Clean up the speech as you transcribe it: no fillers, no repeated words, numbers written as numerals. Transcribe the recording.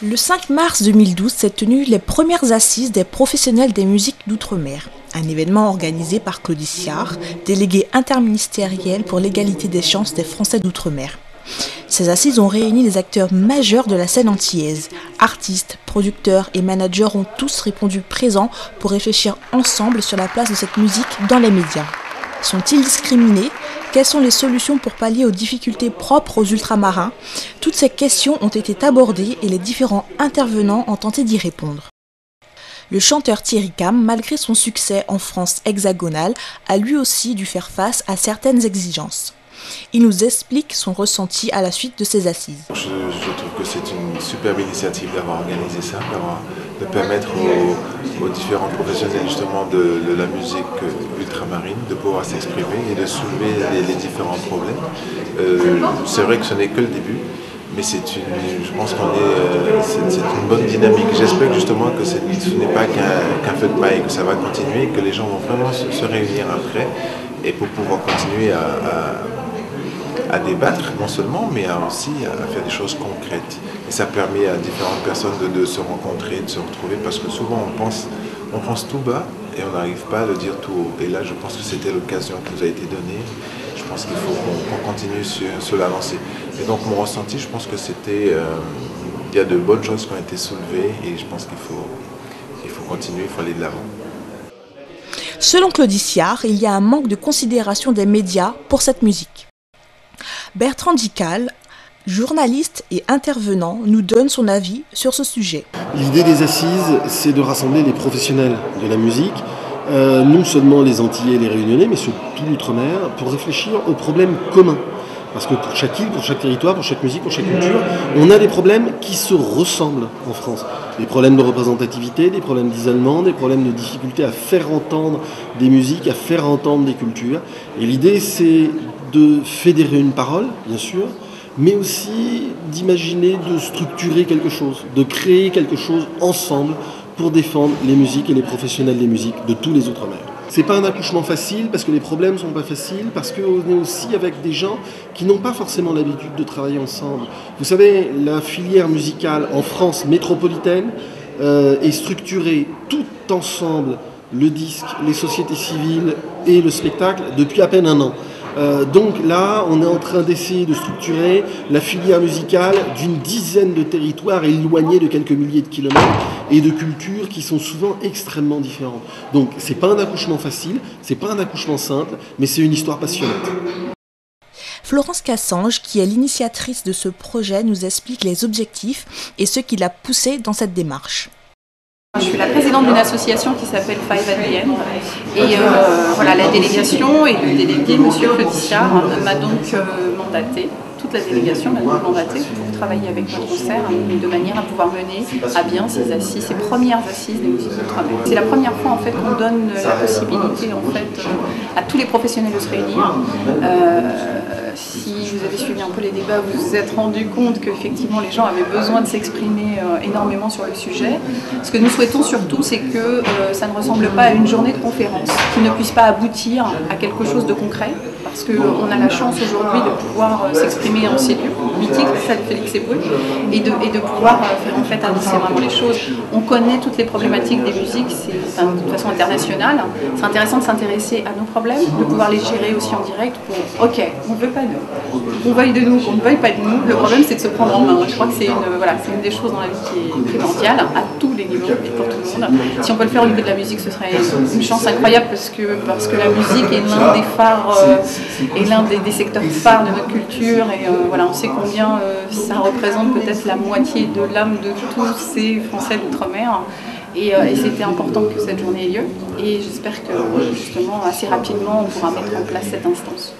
Le 5 mars 2012 s'est tenu les premières assises des professionnels des musiques d'outre-mer. Un événement organisé par Claudie Siard, déléguée interministérielle pour l'égalité des chances des Français d'outre-mer. Ces assises ont réuni des acteurs majeurs de la scène antillaise. Artistes, producteurs et managers ont tous répondu présents pour réfléchir ensemble sur la place de cette musique dans les médias. Sont-ils discriminés ? Quelles sont les solutions pour pallier aux difficultés propres aux ultramarins ? Toutes ces questions ont été abordées et les différents intervenants ont tenté d'y répondre. Le chanteur Thierry Cam, malgré son succès en France hexagonale, a lui aussi dû faire face à certaines exigences. Il nous explique son ressenti à la suite de ces assises. Je trouve que c'est une superbe initiative d'avoir organisé ça, de permettre aux différents professionnels justement de la musique ultramarine de pouvoir s'exprimer et de soulever les différents problèmes. C'est vrai que ce n'est que le début, mais je pense c'est une bonne dynamique. J'espère justement que ce n'est pas qu'un feu de paille, que ça va continuer, que les gens vont vraiment se réunir après et pour pouvoir continuer à débattre, non seulement, mais aussi à faire des choses concrètes. Et ça permet à différentes personnes de se rencontrer, de se retrouver, parce que souvent on pense tout bas et on n'arrive pas à le dire tout haut. Et là, je pense que c'était l'occasion qui nous a été donnée. Je pense qu'il faut qu'on continue sur la lancée. Et donc mon ressenti, je pense que il y a de bonnes choses qui ont été soulevées et je pense qu'il faut continuer, il faut aller de l'avant. Selon Claudie Siard, il y a un manque de considération des médias pour cette musique. Bertrand Dical, journaliste et intervenant, nous donne son avis sur ce sujet. L'idée des assises, c'est de rassembler les professionnels de la musique, non seulement les Antillais et les Réunionnais, mais sur tout l'outre-mer, pour réfléchir aux problèmes communs. Parce que pour chaque île, pour chaque territoire, pour chaque musique, pour chaque culture, on a des problèmes qui se ressemblent en France. Des problèmes de représentativité, des problèmes d'isolement, des problèmes de difficulté à faire entendre des musiques, à faire entendre des cultures. Et l'idée, c'est de fédérer une parole, bien sûr, mais aussi d'imaginer de structurer quelque chose, de créer quelque chose ensemble pour défendre les musiques et les professionnels des musiques de tous les Outre-mer. C'est pas un accouchement facile parce que les problèmes sont pas faciles, parce qu'on est aussi avec des gens qui n'ont pas forcément l'habitude de travailler ensemble. Vous savez, la filière musicale en France métropolitaine est structurée tout ensemble, le disque, les sociétés civiles et le spectacle, depuis à peine un an. Donc là, on est en train d'essayer de structurer la filière musicale d'une dizaine de territoires éloignés de quelques milliers de kilomètres et de cultures qui sont souvent extrêmement différentes. Donc c'est pas un accouchement facile, c'est pas un accouchement simple, mais c'est une histoire passionnante. Florence Cassange, qui est l'initiatrice de ce projet, nous explique les objectifs et ce qui l'a poussée dans cette démarche. Je suis la présidente d'une association qui s'appelle Five at the End et voilà, la délégation et le délégué, M. Claudie Siard, m'a donc mandaté, toute la délégation m'a donc mandaté pour travailler avec notre concert de manière à pouvoir mener à bien ces premières assises des musiques d'outre-mer. C'est la première fois en fait qu'on donne la possibilité en fait à tous les professionnels de se réunir. Si vous avez suivi un peu les débats, vous vous êtes rendu compte qu'effectivement les gens avaient besoin de s'exprimer énormément sur le sujet. Ce que nous souhaitons surtout, c'est que ça ne ressemble pas à une journée de conférence, qui ne puisse pas aboutir à quelque chose de concret, parce qu'on a la chance aujourd'hui de pouvoir s'exprimer en ces lieux mythiques, la salle Félix Éboué, et de pouvoir faire en fait avancer vraiment les choses. On connaît toutes les problématiques des musiques, c'est de façon internationale. C'est intéressant de s'intéresser à nos problèmes, de pouvoir les gérer aussi en direct pour, ok, on ne veut pas de nous, qu'on veuille de nous, qu'on ne veuille pas de nous, le problème c'est de se prendre en main. Je crois que c'est une des choses dans la vie qui est primordiale, à tous les niveaux et pour tout le monde. Si on peut le faire au niveau de la musique, ce serait une chance incroyable parce que la musique est l'un des phares et l'un des secteurs phares de notre culture et voilà, on sait combien ça représente peut-être la moitié de l'âme de tous ces Français d'outre-mer. Et c'était important que cette journée ait lieu et j'espère que justement assez rapidement on pourra mettre en place cette instance.